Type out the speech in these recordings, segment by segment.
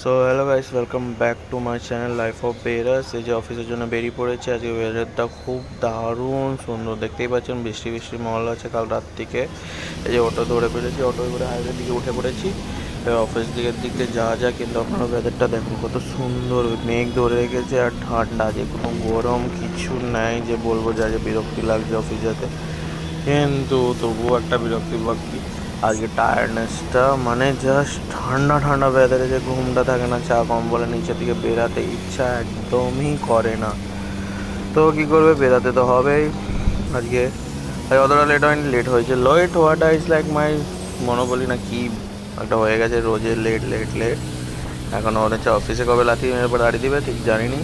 So hello guys, welcome back to my channel life of বেরাস। এই যে অফিসের জন্য বেরিয়ে পড়েছে। আজকে ওয়েদারটা খুব দারুণ সুন্দর, দেখতেই পাচ্ছেন বৃষ্টি বৃষ্টি মহল আছে কাল রাত থেকে। এই যে অটো ধরে পেরেছি, অটো করে হাইওয়ের দিকে উঠে পড়েছি। অফিস দিকের দিকে যাওয়া যায়, কিন্তু আপনারা ওয়েদারটা দেখুন কত সুন্দর, মেঘ ধরে রেখেছে আর ঠান্ডা, যে কোনো গরম কিছু নাই যে বলবো যে আজ বিরক্তি লাগছে অফিস যেতে, কিন্তু তবুও একটা বিরক্তি বাকি। আজকে টায়ার্ডনেসটা মানে জাস্ট ঠান্ডা ঠান্ডা ওয়েদারে যে ঘুমটা থাকে না, চা কম্বলের নিচের দিকে বেরাতে ইচ্ছা একদমই করে না। তো কী করবে, বেরাতে তো হবেই। আজকে অতটা লেট হয়নি, লেট হয়েছে। লেট হওয়াটা ইজ লাইক মাই মনোবলি না কি একটা হয়ে গেছে, রোজের লেট লেট লেট। এখন মনে হচ্ছে অফিসে কবে লাথি মেরে পর দাঁড়িয়ে দিবে ঠিক জানিনি।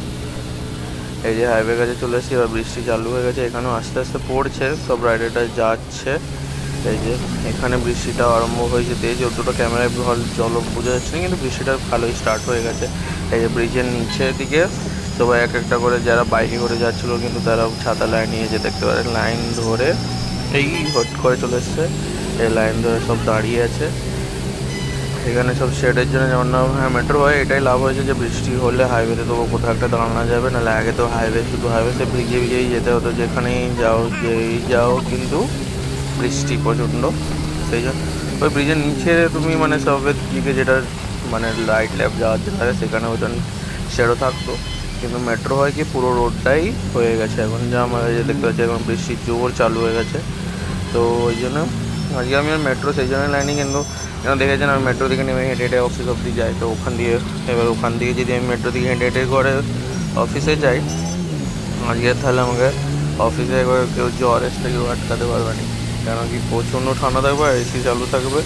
এই যে হাইওয়ে কাছে চলে এসেছি, এবার বৃষ্টি চালু হয়ে গেছে, এখানেও আস্তে আস্তে পড়ছে, সব রাইডারটা যাচ্ছে। এই যে এখানে বৃষ্টিটা আরম্ভ হয়েছে তেজ, দুটো ক্যামেরায় জল বোঝা যাচ্ছে না, কিন্তু বৃষ্টিটা ভালোই স্টার্ট হয়ে গেছে। এই যে ব্রিজের নিচের দিকে সবাই এক একটা করে যারা বাইকে করে যাচ্ছিলো, কিন্তু তারা ছাতা লাইন নিয়ে যে দেখতে পারেন লাইন ধরে এই হট করে চলে এসছে, এই লাইন ধরে সব দাঁড়িয়ে আছে এখানে সব শেডের জন্য। যেমন না মেট্রো হয়, এটাই লাভ হয়েছে যে বৃষ্টি হলে হাইওয়েতে তো কোথাও একটা দাঁড়ানো যাবে, নাহলে আগে তো হাইওয়ে শুধু হাইওয়েতে ভিজে ভিজেই যেতে হতো, যেখানেই যাও যেই যাও কিন্তু বৃষ্টি প্রচণ্ড। সেই জন্য ওই ব্রিজের নিচে তুমি মানে সবের দিকে যেটা মানে লাইট ল্যাব যাওয়ার জন্য সেখানে ওইটা শেডও থাকতো, কিন্তু মেট্রো হয় কি পুরো রোডটাই হয়ে গেছে এখন, যা আমরা যে দেখতে পাচ্ছি এখন বৃষ্টির জোর চালু হয়ে গেছে। তো ওই জন্য আজকে আমি আর মেট্রো সেই জন্য লাইনি, কিন্তু দেখেছেন আমি মেট্রো থেকে নেমে হেঁটে হেঁটে অফিস অবধি যাই, তো ওখান দিয়ে এবার ওখান দিয়ে যদি আমি মেট্রো থেকে হেঁটে হেঁটে করে অফিসে যাই আজকে, তাহলে আমাকে অফিসে একবার কেউ জ্বর এসে কেউ আটকাতে পারবে না, কেন কি প্রচণ্ড ঠান্ডা থাকবে, এসি চালু থাকবে।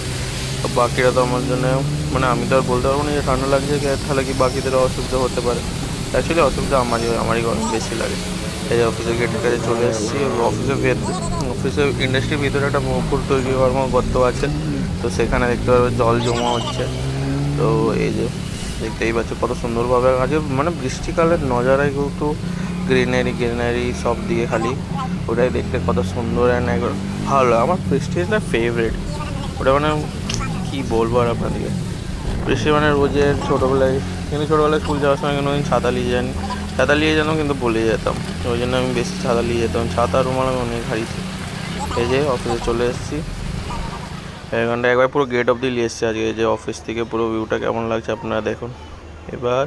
বাকিরা তো আমার জন্য মানে আমি তো আর বলতে পারবো না যে ঠান্ডা লাগছে, তাহলে কি বাকিদেরও অসুবিধা হতে পারে। অ্যাকচুয়ালি অসুবিধা আমারই গরম বেশি লাগে। এই যে অফিসের গেটের কাছে চলে এসেছি, অফিসের ইন্ডাস্ট্রির ভিতরে একটা পুকুর তৈরি হওয়ার মতো গর্ত আছে, তো সেখানে দেখতে পারবে জল জমা হচ্ছে। তো এই যে দেখতেই পাচ্ছ কত সুন্দরভাবে আজকে মানে বৃষ্টিকালের নজারাই কিন্তু গ্রিনারি সব দিয়ে খালি, ওটাই দেখতে কত সুন্দর অ্যান্ড একবার ভালো। আমার বৃষ্টি ইজ মাই ফেভারিট। ওটা মানে কী বলবো আর আপনাদেরকে, বৃষ্টি মানে রোজের ছোটোবেলায়, কিন্তু ছোটোবেলায় স্কুল যাওয়ার সময় কোনো দিন ছাতা নিয়ে যান, ছাতা নিয়ে যেতাম কিন্তু ভুলে যেতাম, ওই জন্য আমি বেশি ছাতা নিয়ে যেতাম, ছাতা রুমাল আমি অনেক হারিয়েছি। এই যে অফিসে চলে এসেছি, এখানটা একবার পুরো গেট অবধি নিয়ে এসেছি আজকে। এই যে অফিস থেকে পুরো ভিউটা কেমন লাগছে আপনারা দেখুন। এবার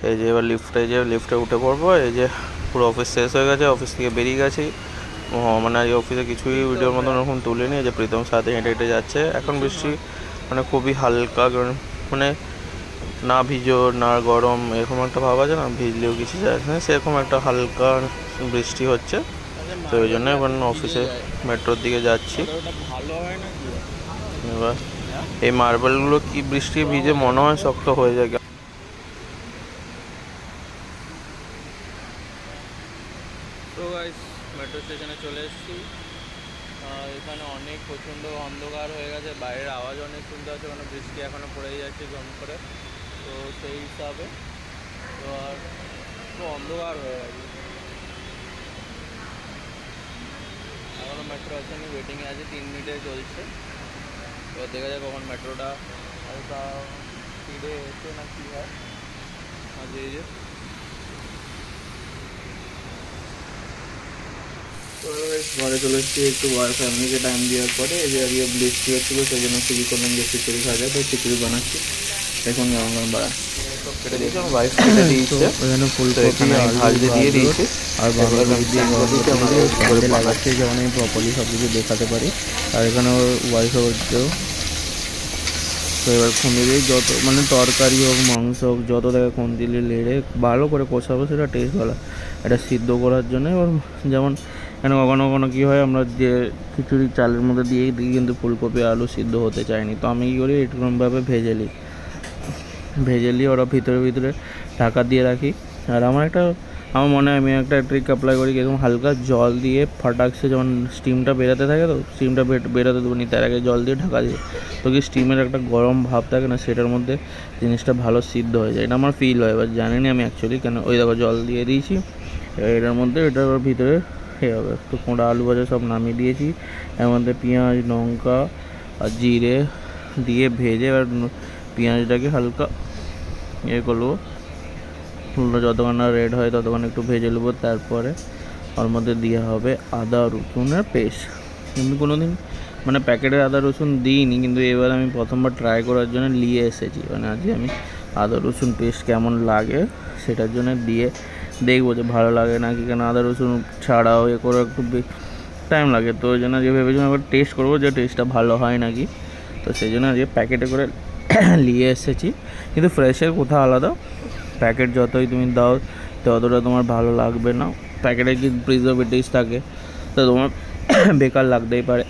এই যে এবার লিফটে উঠে পড়বো। এই যে পুরো অফিস শেষ হয়ে গেছে, অফিস থেকে বেরিয়ে গেছি। মানে আজকে অফিসে কিছুই ভিডিওর মতন ওরকম তুলিনি। যে প্রীতম সাথে হেঁটে হেঁটে যাচ্ছে, এখন বৃষ্টি মানে খুবই হালকা, মানে না ভিজো না গরম এরকম একটা ভাব আছে না, ভিজলেও কিছু যায় না, সেরকম একটা হালকা বৃষ্টি হচ্ছে। তো ওই জন্য এখন অফিসে মেট্রোর দিকে যাচ্ছি। এবার এই মার্বেলগুলো কি বৃষ্টি ভিজে মনে হয় শক্ত হয়ে যায়। তো গাইস মেট্রো স্টেশনে চলে এসেছি, এখানে অনেক প্রচণ্ড অন্ধকার হয়ে গেছে, বাইরের আওয়াজ অনেক শুনতে হচ্ছে, কারণ বৃষ্টি এখনও পড়েই যাচ্ছে জম করে। তো সেই হিসাবে তো আর পুরো অন্ধকার হয়ে গেছে, এখনও মেট্রো আসেনি, ওয়েটিংয়ে আছে, 3 মিনিটে চলছে। এবার দেখা যায় কখন মেট্রোটা হালকা স্পিডে এসে না কী হয়। আজকে এই যে ঘরে চলে এসেছি একটু ফ্যামিলিকে টাইম দেওয়ার পরে। এই যে আজকে বৃষ্টি হচ্ছিলো, সেই জন্য খুবই করলাম যে খিচুড়ি খাওয়া যায়, তো খিচুড়ি বানাচ্ছি। দেখুন গরম গরম বাড়া সব কেটে দিয়েছি, আমার ওয়াইফ কেটে দিয়েছে, এখানে ফুলকপি ভাজতে দিয়ে দিয়েছি, আর বাঁধাকপি দিয়ে লাগাচ্ছি, যেমন আমি প্রপারলি সব কিছু দেখাতে পারি। আর এখানে ওর ওয়াইফ হচ্ছেও। তো এবার খুন্দি দিয়ে যত মানে তরকারি হোক মাংস হোক যত দেখে খুন্দি দিয়ে লেড়ে ভালো করে কষাবো, সেটা টেস্ট ভালো। এটা সিদ্ধ করার জন্য এবার যেমন এখানে কখনো কখনো কী হয়, আমরা যে খিচুড়ি চালের মধ্যে দিয়েই দিই, কিন্তু ফুলকপি আলু সিদ্ধ হতে চায়নি, তো আমি কী করি এরকমভাবে ভেজে নিই ওরা ভিতরে ভিতরে ঢাকা দিয়ে রাখি। আর আমার মনে হয় আমি একটা ট্রিক অ্যাপ্লাই করি, এরকম হালকা জল দিয়ে ফাটাকসে যখন স্টিমটা বেরোতে থাকে, তো স্টিমটা বেরোতে দেবো নি, তার আগে জল দিয়ে ঢাকা দিয়ে, তো কি স্টিমের একটা গরম ভাব থাকে না, সেটার মধ্যে জিনিসটা ভালো সিদ্ধ হয়ে যায়, এটা আমার ফিল হয়। এবার জানি না আমি অ্যাকচুয়ালি কেন, ওই দেখো জল দিয়ে দিয়েছি এটার মধ্যে, এটার ভিতরে হবে তো কোঁড়া আলু ভাজা সব নামিয়ে দিয়েছি, এর মধ্যে পেঁয়াজ লঙ্কা আর জিরে দিয়ে ভেজে এবার পেঁয়াজটাকে হালকা ইয়ে করবো, ফুলটা যতক্ষণ না রেড হয় ততক্ষণ একটু ভেজে নেবো। তারপরে ওর মধ্যে দেওয়া হবে আদা রসুনের পেস্ট। কিন্তু কোনো দিন মানে প্যাকেটের আদা রসুন দিইনি, কিন্তু এবার আমি প্রথমবার ট্রাই করার জন্য নিয়ে এসেছি। মানে আজকে আমি আদা রসুন পেস্ট কেমন লাগে সেটার জন্য দিয়ে দেখবো যে ভালো লাগে নাকি, কেন আদা রসুন ছাড়াও এ করে একটু টাইম লাগে। তো ওই জন্য আজকে ভেবেছিলাম একবার টেস্ট করবো যে টেস্টটা ভালো হয় নাকি। তো সেই জন্য আজকে প্যাকেটে করে নিয়ে এসেছি। কিন্তু ফ্রেশের কোথাও আলাদা, প্যাকেট যতই তুমি দাও ততটা তোমার ভালো লাগবে না। প্যাকেটে কি প্রিজারভেটিভস থাকে, তো তোমার বেকার লাগতেই পারে।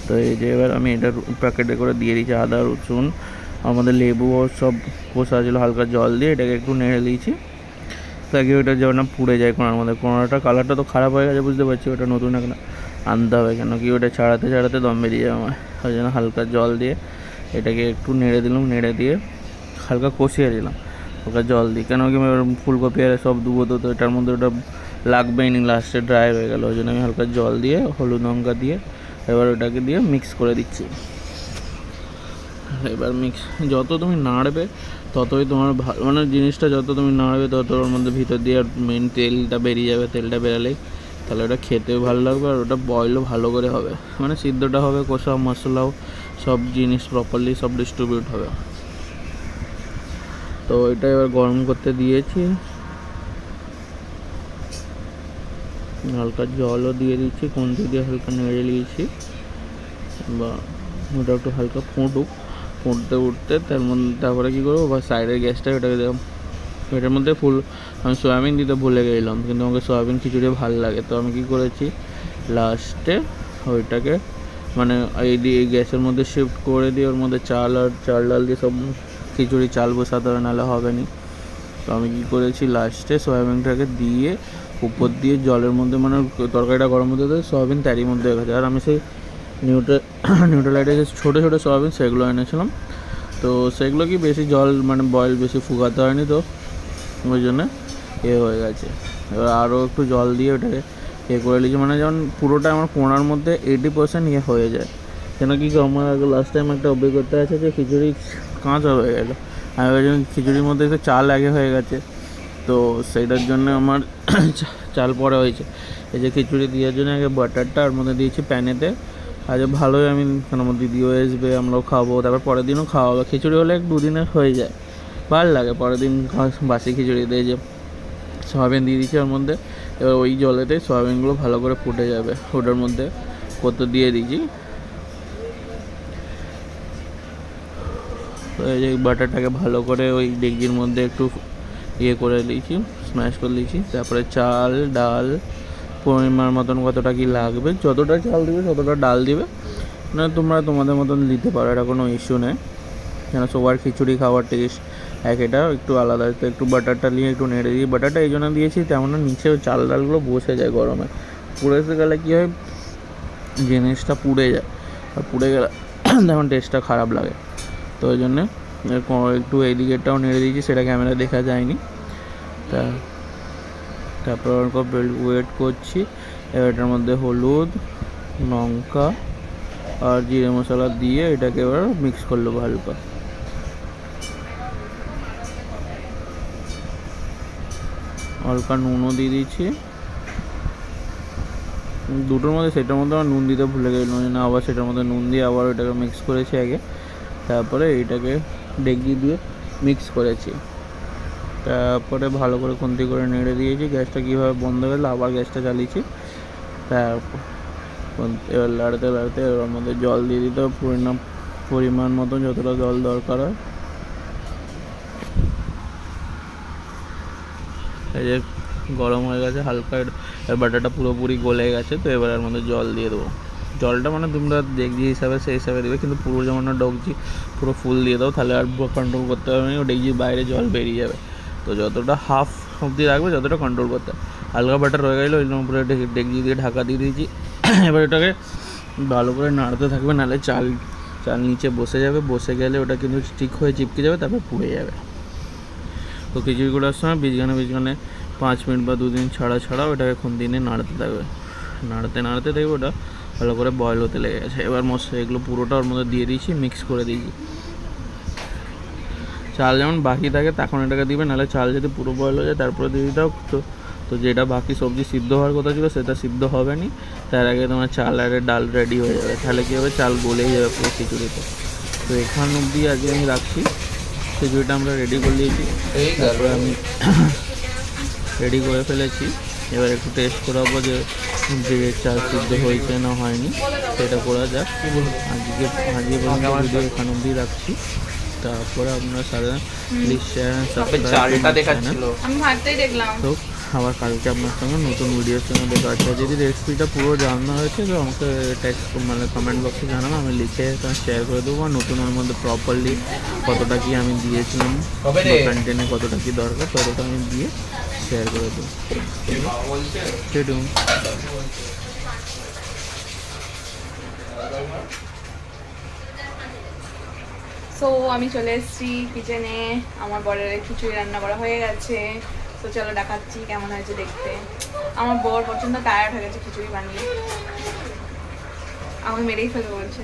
তো এই যে এবার আমি এটা প্যাকেটে করে দিয়ে দিয়েছি আদা রসুন, আমাদের লেবু ও সব কষা ছিল, হালকা জল দিয়ে এটাকে একটু নেড়ে দিয়েছি তাকে ওটা যেন না পুড়ে যায় কোনার মধ্যে। কোনাটা কালারটা তো খারাপ হয়ে গেছে বুঝতে পারছি, ওটা নতুন একটা আনতে হবে, কেন কি ওটা ছাড়াতে দম বেরিয়ে যাবে আমার। ওই জন্য হালকা জল দিয়ে এটাকে একটু নেড়ে দিলাম, নেড়ে দিয়ে হালকা কষিয়ে দিলাম হালকা জল দিয়ে, কেন কি ফুলকপি আর সব দুবো, তো এটার মধ্যে ওটা লাগবেই নি, লাস্টে ড্রাই হয়ে গেল। ওই জন্য আমি হালকা জল দিয়ে হলুদ লঙ্কা দিয়ে এবার ওটাকে দিয়ে মিক্স করে দিচ্ছি। এবার মিক্স যত তুমি নাড়বে ততই তোমার ভালো, মানে জিনিসটা যত তুমি নাড়বে তত ওর মধ্যে ভিতর দিয়ে মেন তেলটা বেরিয়ে যাবে। তেলটা বেরালেই তাহলে ওটা খেতেও ভালো লাগবে আর ওটা বয়েলও ভালো করে হবে, মানে সিদ্ধটা হবে, কষা মশলাও সব জিনিস প্রপারলি সব ডিস্ট্রিবিউট হবে। তো এটা এবার গরম করতে দিয়েছি, হালকা জলও দিয়ে দিচ্ছি, খুন্তি দিয়ে হালকা নেড়ে নিয়েছি বা ওটা একটু হালকা ফুটতে উঠতে তারপরে কী করবো, বা সাইডের গ্যাসটা ওটাকে দিলাম। এটার মধ্যে আমি সয়াবিন দিতে ভুলে গেলাম, কিন্তু আমাকে সয়াবিন খিচুড়ি ভালো লাগে। তো আমি কী করেছি লাস্টে ওইটাকে মানে এই গ্যাসের মধ্যে শিফট করে দিয়ে ওর মধ্যে চাল ডাল দিয়ে সব খিচুড়ি চাল বসাতে হবে, নাহলে হবে না। তো আমি কী করেছি লাস্টে সয়াবিনটাকে দিয়ে উপর দিয়ে জলের মধ্যে, মানে তরকারিটা গরম হতে দেয়, সয়াবিন তারই মধ্যে হয়ে গেছে। আর আমি সেই নিউট্রালাইটে যে ছোটো ছোটো সয়াবিন সেগুলো এনেছিলাম, তো সেগুলো কি বেশি জল মানে বয়েল বেশি ফুকাতে হয়নি, তো ওই জন্য হয়ে গেছে। এবার আরও একটু জল দিয়ে ওটাকে করে নিয়েছি, মানে যেমন পুরোটা আমার কোনার মধ্যে 80% হয়ে যায়। কেন কি আমার লাস্ট টাইম একটা অভিজ্ঞতা আছে যে খিচুড়ি কাঁচা হয়ে গেলো, আর ওই জন্য খিচুড়ির মধ্যে একটু চাল আগে হয়ে গেছে, তো সেইটার জন্য আমার চাল পরে হয়েছে। এই যে খিচুড়ি দেওয়ার জন্য আগে বাটারটা ওর মধ্যে দিয়েছি প্যানেতে, আজ ভালোই আমি আমার দিদিও আসবে, আমরাও খাবো, তারপর পরের দিনও খাওয়া হবে। খিচুড়ি হলে 2 দিনের হয়ে যায়, ভালো লাগে। পরের দিন বাসি খিচুড়ি দিয়ে যে সয়াবিন দিয়ে দিচ্ছি ওর মধ্যে, এবার ওই জলেতে সয়াবিনগুলো ভালো করে ফুটে যাবে, ওটার মধ্যে কত দিয়ে দিয়েছি। এই যে বাটারটাকে ভালো করে ওই ডেকচির মধ্যে একটু করে দিয়েছি, স্ম্যাশ করে দিয়েছি। তারপরে চাল ডাল পরিমাণ মতন কতটা কি লাগবে, যতটা চাল দিবে ততটা ডাল দিবে, না তোমরা তোমাদের মতন দিতে পারো, এটা কোনো ইস্যু নেই। কেন সবার খিচুড়ি খাওয়ার টেস্ট এটা একটু আলাদা। তো একটু বাটারটা নিয়ে একটু নেড়ে দিই, বাটারটা এই জন্য দিয়েছি তেমন নিচে চাল ডালগুলো বসে যায় গরমে, পুড়ে গেলে কী হয় জিনিসটা পুড়ে যায়, আর পুড়ে গেলে তেমন টেস্টটা খারাপ লাগে। তো ওই জন্যে একটু এই দিকেরটাও নেড়ে দিয়েছি, সেটা ক্যামেরা দেখা যায়নি। তারপর ওয়েট করছি। এবার এটার মধ্যে হলুদ লঙ্কা আর জিরে মশলা দিয়ে এটাকে এবার মিক্স করলো হালকা। হালকা নুনও দিয়ে দিচ্ছি দুটোর মধ্যে, সেটার মধ্যে আমার নুন দিতে ভুলে গেছিলাম, না আবার সেটার মধ্যে নুন দিয়ে আবার ওইটাকে মিক্স করেছি আগে, তারপরে এইটাকে ডেকচি দিয়ে মিক্স করেছি। তারপরে ভালো করে খুন্তি করে নেড়ে দিয়েছি, গ্যাসটা কীভাবে বন্ধ হয়ে গেল আবার গ্যাসটা চালিয়েছি। তারপর এবার লাড়তে ওর মধ্যে জল দিয়ে দিতে হবে পরিমাণ মতো, যতটা জল দরকার হয়। এই যে গরম হয়ে গেছে হালকা, এর বাটারটা পুরোপুরি গলে গেছে। তো এবার এর মধ্যে জল দিয়ে দেবো, জলটা মানে তোমরা ডেকচি হিসাবে সেই হিসাবে দেবে, কিন্তু পুরো যেমন না ডেকচি পুরো ফুল দিয়ে দাও, তাহলে আর কন্ট্রোল করতে হবে না, ডেকচির বাইরে জল বেরিয়ে যাবে। তো যতটা হাফ অবধি রাখবে যতটা কন্ট্রোল করতে হবে। হালকা বাটার রয়ে গেলো, ওই জন্য উপরে ডেকচি দিয়ে ঢাকা দিয়ে দিয়েছি। এবার এটাকে ভালো করে নাড়তে থাকবে, নাহলে চাল নিচে বসে যাবে, বসে গেলে ওটা কিন্তু স্টিক হয়ে চিপকে যাবে, তারপর পুড়ে যাবে। তো খিচুড়ি করার সময় বীজগানে 5 মিনিট বা 2 দিন ছাড়া ওটাকে খুন্তি নিয়ে নাড়তে থাকবে, নাড়তে দেখবে ওটা ভালো করে বয়েল হতে লেগে গেছে। এবার মশলা এগুলো পুরোটা ওর মধ্যে দিয়ে দিয়েছি, মিক্স করে দিয়েছি। চাল যেমন বাকি থাকে তখন এটাকে দিবে, নাহলে চাল যদি পুরো বয়েল হয়ে যায় তারপরে দিয়ে দিতে তো তো যেটা বাকি সবজি সিদ্ধ হওয়ার কথা ছিল সেটা সিদ্ধ হবে না, তার আগে তোমার চাল আর ডাল রেডি হয়ে যাবে, তাহলে কী হবে চাল গলেই যাবে পুরো খিচুড়িতে। তো এখান অবধি আজকে আমি রাখছি, খিচুড়িটা আমরা রেডি করে দিয়েছি, তারপরে আমি রেডি করে ফেলেছি। এবার একটু টেস্ট করাবো যে চাল সিদ্ধ হয়েছে না হয়নি, সেটা করা যাক। আজকে পর্যন্ত ভিডিও এখান অবধি রাখছি, তারপরে আপনারা সারা প্লিজ শেয়ার তো আবার কালকে আপনার সঙ্গে নতুন ভিডিওর সঙ্গে দেখা হচ্ছে। যদি রেসিপিটা পুরো জানা হয়েছে তো আমাকে টেক্সট মানে কমেন্ট বক্সে জানানো, আমি লিখে শেয়ার করে দেবো। আর নতুনের মধ্যে প্রপারলি কতটা কি আমি দিয়েছিলাম, কন্টেন্টে কতটা কি দরকার ততটা আমি দিয়ে শেয়ার করে দেবো। সেটুকু। সো আমি চলে এসেছি কিচেনে, আমার বরের খিচুড়ি রান্না করা হয়ে গেছে। তো চলো দেখাচ্ছি কেমন হয়েছে দেখতে। আমার বর প্রচন্ড টায়ার্ড হয়ে গেছে খিচুড়ি বানিয়ে, আমাকে মেরেই ফেলবে বলছে।